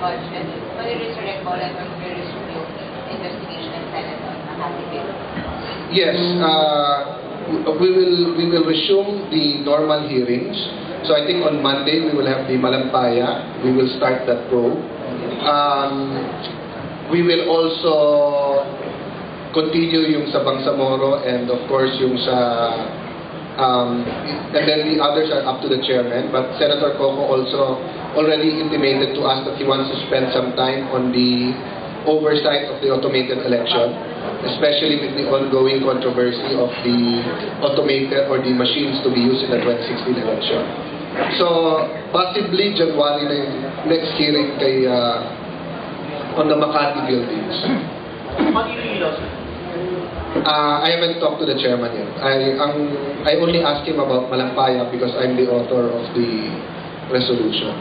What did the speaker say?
budget, mag-resurrect po ulit or mag-resume yung investigation ng Senate on Makati Bill? Yes, we will resume the normal hearings. So I think on Monday we will have the Malampaya. We will start that probe. We will also continue yung sa Bangsamoro and of course yung sa and then the others are up to the chairman. But Senator Coco also already intimated to us that he wants to spend some time on the oversight of the automated election, especially with the ongoing controversy of the automated or the machines to be used in the 2016 election. So possibly January na yung next hearing kay on the Makati buildings. I haven't talked to the chairman yet. I only asked him about Malampaya because I'm the author of the resolution.